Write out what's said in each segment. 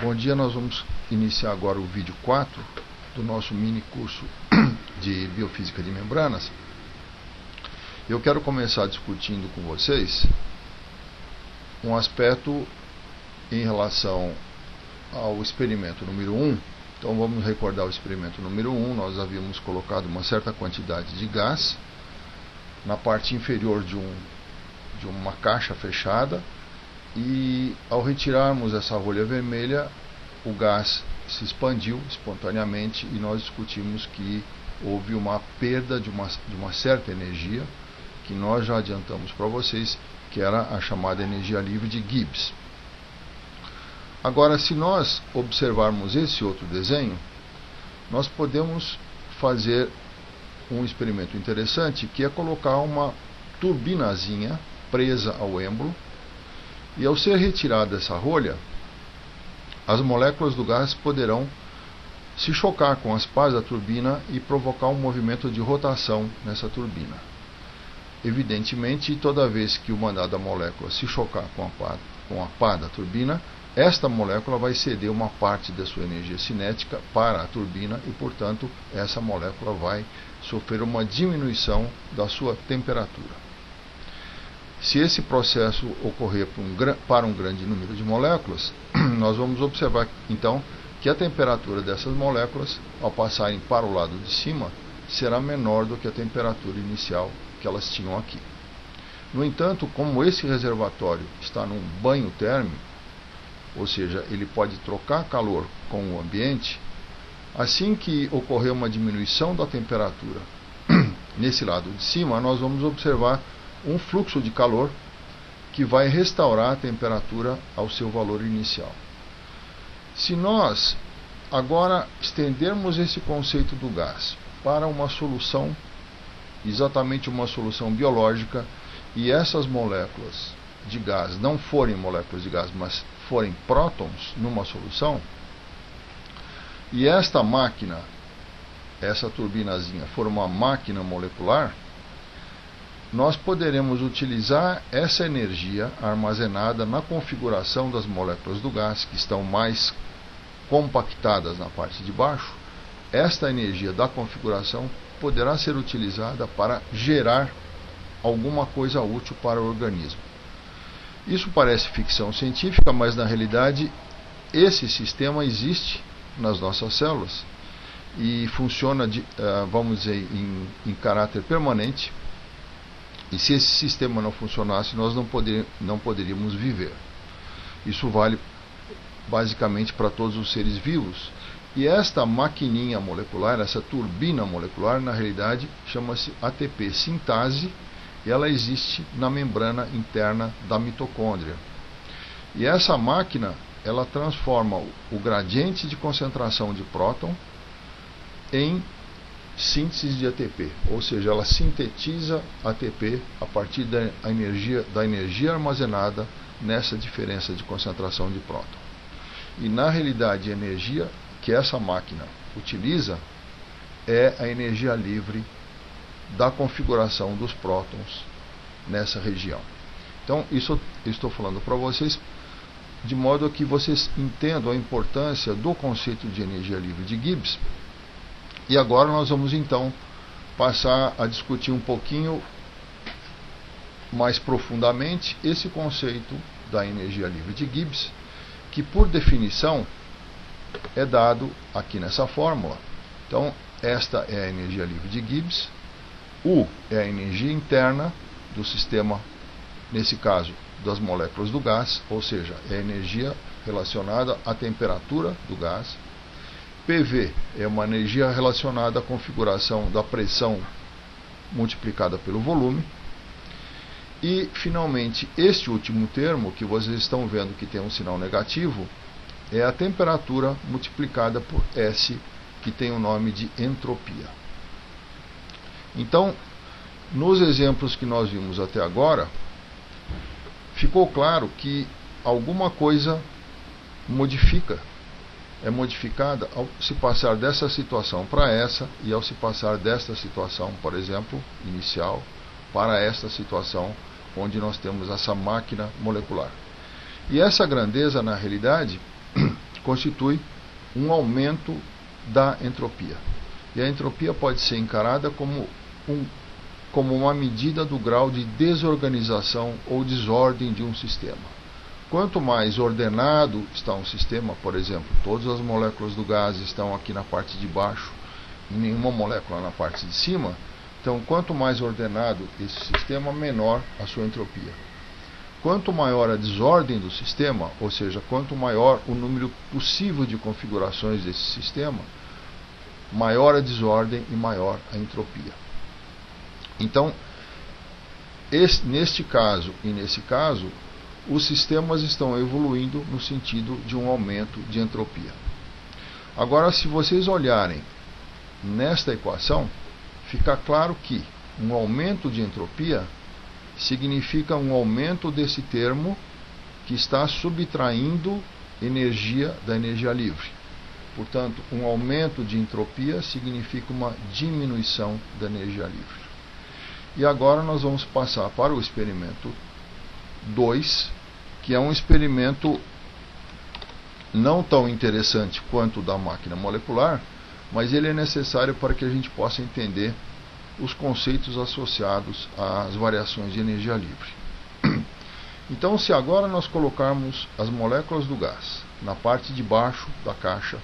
Bom dia, nós vamos iniciar agora o vídeo 4 do nosso mini curso de Biofísica de Membranas. Eu quero começar discutindo com vocês um aspecto em relação ao experimento número 1. Então vamos recordar o experimento número 1. Nós havíamos colocado uma certa quantidade de gás na parte inferior de uma caixa fechada, e ao retirarmos essa rolha vermelha, o gás se expandiu espontaneamente e nós discutimos que houve uma perda de uma certa energia, que nós já adiantamos para vocês, que era a chamada energia livre de Gibbs. Agora, se nós observarmos esse outro desenho, nós podemos fazer um experimento interessante, que é colocar uma turbinazinha presa ao êmbolo, e ao ser retirada essa rolha, as moléculas do gás poderão se chocar com as pás da turbina e provocar um movimento de rotação nessa turbina. Evidentemente, toda vez que uma dada molécula se chocar com a pá da turbina, esta molécula vai ceder uma parte da sua energia cinética para a turbina e, portanto, essa molécula vai sofrer uma diminuição da sua temperatura. Se esse processo ocorrer para um grande número de moléculas, nós vamos observar então que a temperatura dessas moléculas, ao passarem para o lado de cima, será menor do que a temperatura inicial que elas tinham aqui. No entanto, como esse reservatório está num banho térmico, ou seja, ele pode trocar calor com o ambiente, assim que ocorrer uma diminuição da temperatura nesse lado de cima, nós vamos observar um fluxo de calor que vai restaurar a temperatura ao seu valor inicial. Se nós agora estendermos esse conceito do gás para uma solução, exatamente uma solução biológica, e essas moléculas de gás não forem moléculas de gás, mas forem prótons numa solução, e esta máquina, essa turbinazinha, for uma máquina molecular, nós poderemos utilizar essa energia armazenada na configuração das moléculas do gás, que estão mais compactadas na parte de baixo. Esta energia da configuração poderá ser utilizada para gerar alguma coisa útil para o organismo. Isso parece ficção científica, mas na realidade esse sistema existe nas nossas células e funciona, vamos dizer, em caráter permanente. E se esse sistema não funcionasse, nós não poderíamos viver. Isso vale basicamente para todos os seres vivos. E esta maquininha molecular, essa turbina molecular, na realidade chama-se ATP sintase, e ela existe na membrana interna da mitocôndria. E essa máquina, ela transforma o gradiente de concentração de próton em síntese de ATP, ou seja, ela sintetiza ATP a partir da energia armazenada nessa diferença de concentração de próton. E na realidade a energia que essa máquina utiliza é a energia livre da configuração dos prótons nessa região. Então isso eu estou falando para vocês de modo a que vocês entendam a importância do conceito de energia livre de Gibbs. E agora nós vamos então passar a discutir um pouquinho mais profundamente esse conceito da energia livre de Gibbs, que por definição é dado aqui nessa fórmula. Então, esta é a energia livre de Gibbs, U é a energia interna do sistema, nesse caso das moléculas do gás, ou seja, é a energia relacionada à temperatura do gás. PV é uma energia relacionada à configuração da pressão multiplicada pelo volume. E, finalmente, este último termo, que vocês estão vendo que tem um sinal negativo, é a temperatura multiplicada por S, que tem o nome de entropia. Então, nos exemplos que nós vimos até agora, ficou claro que alguma coisa é modificada ao se passar dessa situação para essa, e ao se passar desta situação, por exemplo, inicial, para esta situação onde nós temos essa máquina molecular. E essa grandeza, na realidade, constitui um aumento da entropia. E a entropia pode ser encarada como uma medida do grau de desorganização ou desordem de um sistema. Quanto mais ordenado está um sistema, por exemplo, todas as moléculas do gás estão aqui na parte de baixo e nenhuma molécula na parte de cima, então quanto mais ordenado esse sistema, menor a sua entropia. Quanto maior a desordem do sistema, ou seja, quanto maior o número possível de configurações desse sistema, maior a desordem e maior a entropia. Então, neste caso e nesse caso, os sistemas estão evoluindo no sentido de um aumento de entropia. Agora, se vocês olharem nesta equação, fica claro que um aumento de entropia significa um aumento desse termo que está subtraindo energia da energia livre. Portanto, um aumento de entropia significa uma diminuição da energia livre. E agora nós vamos passar para o experimento 2, que é um experimento não tão interessante quanto o da máquina molecular, mas ele é necessário para que a gente possa entender os conceitos associados às variações de energia livre. Então, se agora nós colocarmos as moléculas do gás na parte de baixo da caixa,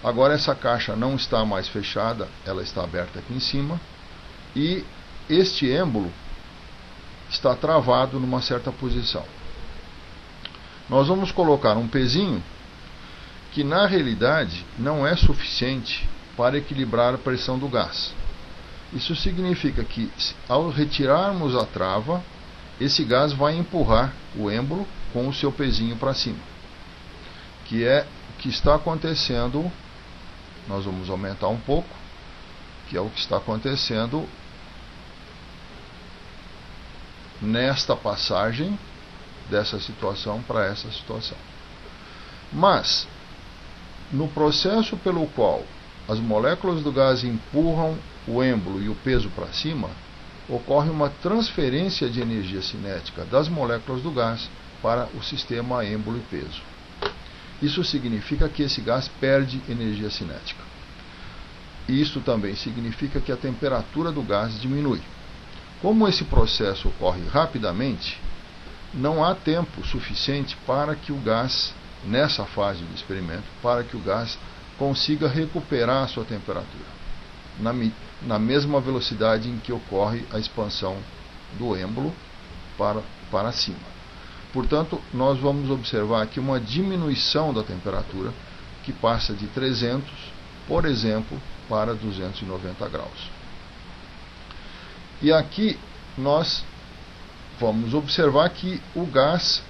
agora essa caixa não está mais fechada, ela está aberta aqui em cima, e este êmbolo está travado numa certa posição. Nós vamos colocar um pezinho que na realidade não é suficiente para equilibrar a pressão do gás. Isso significa que ao retirarmos a trava, esse gás vai empurrar o êmbolo com o seu pezinho para cima, que é o que está acontecendo. Nós vamos aumentar um pouco, que é o que está acontecendo nesta passagem dessa situação para essa situação. Mas, no processo pelo qual as moléculas do gás empurram o êmbolo e o peso para cima, ocorre uma transferência de energia cinética das moléculas do gás para o sistema êmbolo e peso. Isso significa que esse gás perde energia cinética. Isso também significa que a temperatura do gás diminui. Como esse processo ocorre rapidamente, não há tempo suficiente para que o gás, nessa fase do experimento, para que o gás consiga recuperar a sua temperatura, na mesma velocidade em que ocorre a expansão do êmbolo para cima. Portanto, nós vamos observar aqui uma diminuição da temperatura que passa de 300, por exemplo, para 290 graus. E aqui nós vamos observar que o gás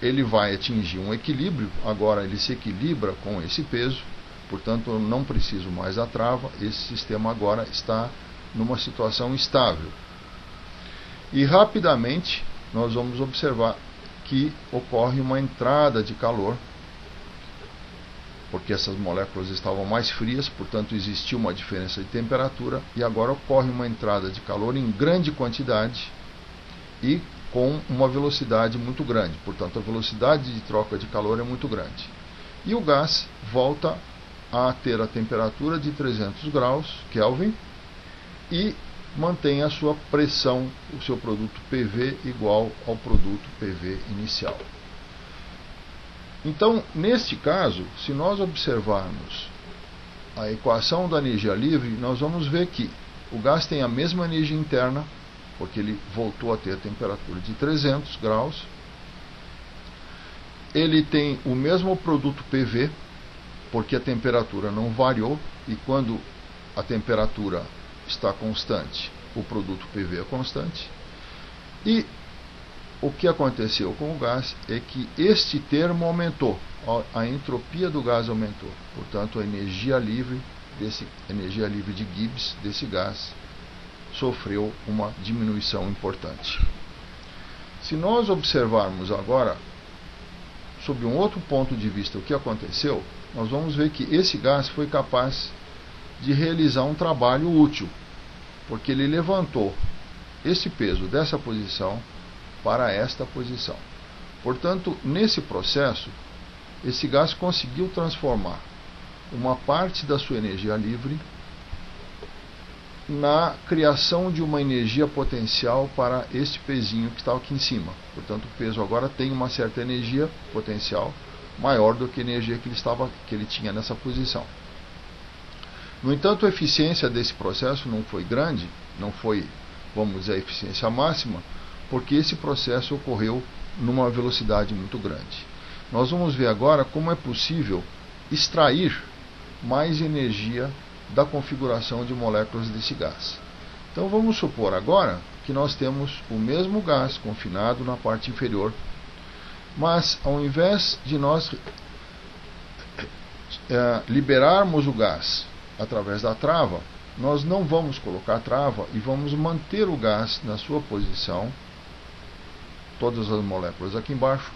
ele vai atingir um equilíbrio. Agora ele se equilibra com esse peso, portanto eu não preciso mais da trava. Esse sistema agora está numa situação estável. E rapidamente nós vamos observar que ocorre uma entrada de calor, porque essas moléculas estavam mais frias, portanto existiu uma diferença de temperatura, e agora ocorre uma entrada de calor em grande quantidade e com uma velocidade muito grande, portanto a velocidade de troca de calor é muito grande. E o gás volta a ter a temperatura de 300 graus Kelvin e mantém a sua pressão, o seu produto PV igual ao produto PV inicial. Então, neste caso, se nós observarmos a equação da energia livre, nós vamos ver que o gás tem a mesma energia interna, porque ele voltou a ter a temperatura de 300 graus. Ele tem o mesmo produto PV, porque a temperatura não variou, e quando a temperatura está constante, o produto PV é constante. E o que aconteceu com o gás é que este termo aumentou, a entropia do gás aumentou. Portanto, a energia livre de Gibbs desse gás sofreu uma diminuição importante. Se nós observarmos agora, sob um outro ponto de vista, o que aconteceu, nós vamos ver que esse gás foi capaz de realizar um trabalho útil, porque ele levantou esse peso dessa posição para esta posição. Portanto, nesse processo, esse gás conseguiu transformar uma parte da sua energia livre na criação de uma energia potencial para este pezinho que está aqui em cima. Portanto, o peso agora tem uma certa energia potencial maior do que a energia que ele tinha nessa posição. No entanto, a eficiência desse processo não foi grande, não foi, vamos dizer, a eficiência máxima, porque esse processo ocorreu numa velocidade muito grande. Nós vamos ver agora como é possível extrair mais energia da configuração de moléculas desse gás. Então vamos supor agora que nós temos o mesmo gás confinado na parte inferior, mas ao invés de nós liberarmos o gás através da trava, nós não vamos colocar a trava e vamos manter o gás na sua posição, todas as moléculas aqui embaixo,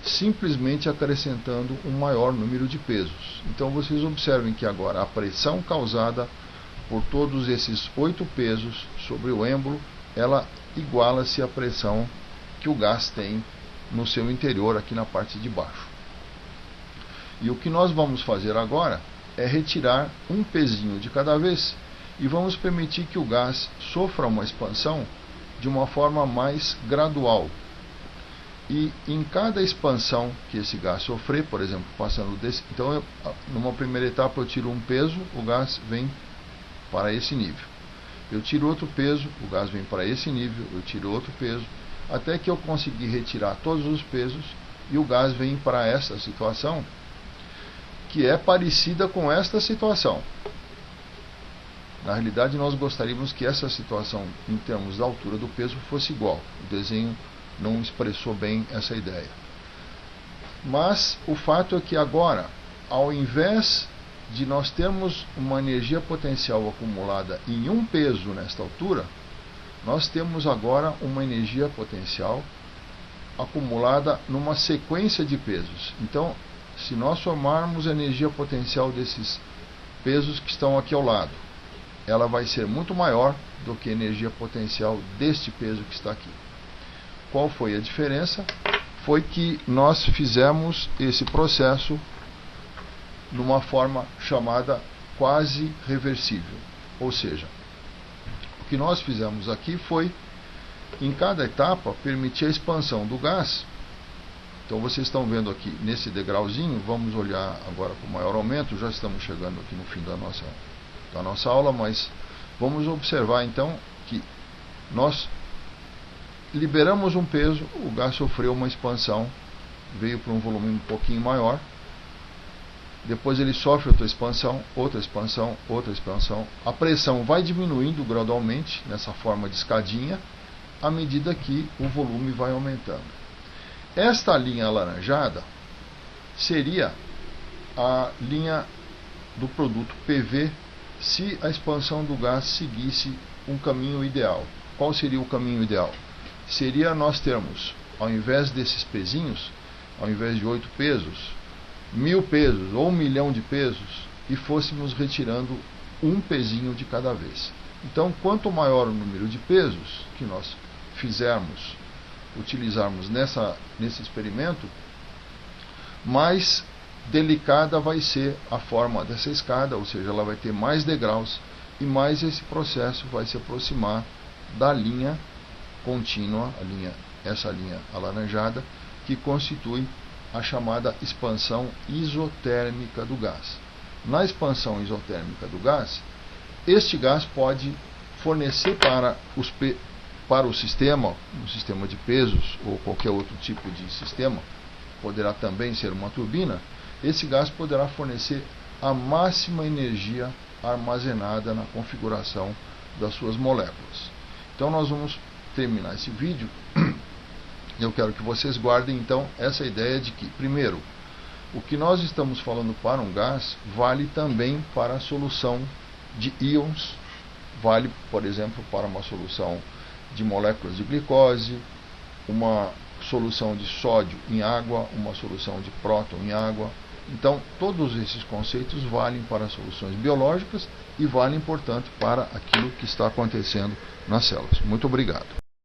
simplesmente acrescentando um maior número de pesos. Então vocês observem que agora a pressão causada por todos esses 8 pesos sobre o êmbolo, ela iguala-se à pressão que o gás tem no seu interior, aqui na parte de baixo. E o que nós vamos fazer agora é retirar um pezinho de cada vez e vamos permitir que o gás sofra uma expansão de uma forma mais gradual. E em cada expansão que esse gás sofrer, por exemplo, passando desse... Então, numa primeira etapa eu tiro um peso, o gás vem para esse nível. Eu tiro outro peso, o gás vem para esse nível, eu tiro outro peso, até que eu conseguir retirar todos os pesos e o gás vem para essa situação, que é parecida com esta situação. Na realidade, nós gostaríamos que essa situação, em termos da altura do peso, fosse igual. O desenho não expressou bem essa ideia. Mas o fato é que agora, ao invés de nós termos uma energia potencial acumulada em um peso nesta altura, nós temos agora uma energia potencial acumulada numa sequência de pesos. Então, se nós somarmos a energia potencial desses pesos que estão aqui ao lado, ela vai ser muito maior do que a energia potencial deste peso que está aqui. Qual foi a diferença? Foi que nós fizemos esse processo numa forma chamada quase reversível. Ou seja, o que nós fizemos aqui foi, em cada etapa, permitir a expansão do gás. Então vocês estão vendo aqui nesse degrauzinho, vamos olhar agora com maior aumento, já estamos chegando aqui no fim da nossa aula, mas vamos observar então que nós liberamos um peso, o gás sofreu uma expansão, veio para um volume um pouquinho maior, depois ele sofre outra expansão, outra expansão, outra expansão, a pressão vai diminuindo gradualmente, nessa forma de escadinha, à medida que o volume vai aumentando. Esta linha alaranjada seria a linha do produto PV se a expansão do gás seguisse um caminho ideal. Qual seria o caminho ideal? Seria nós termos, ao invés desses pezinhos, ao invés de 8 pesos, 1000 pesos ou 1 milhão de pesos, e fôssemos retirando um pezinho de cada vez. Então, quanto maior o número de pesos que nós utilizarmos nesse experimento, mais delicada vai ser a forma dessa escada, ou seja, ela vai ter mais degraus e mais esse processo vai se aproximar da linha contínua, essa linha alaranjada, que constitui a chamada expansão isotérmica do gás. Na expansão isotérmica do gás, este gás pode fornecer para o sistema, um sistema de pesos ou qualquer outro tipo de sistema, poderá também ser uma turbina, esse gás poderá fornecer a máxima energia armazenada na configuração das suas moléculas. Então nós vamos terminar esse vídeo. Eu quero que vocês guardem então essa ideia de que, primeiro, o que nós estamos falando para um gás vale também para a solução de íons, vale, por exemplo, para uma solução de moléculas de glicose, uma solução de sódio em água, uma solução de próton em água. Então, todos esses conceitos valem para soluções biológicas e valem, portanto, para aquilo que está acontecendo nas células. Muito obrigado.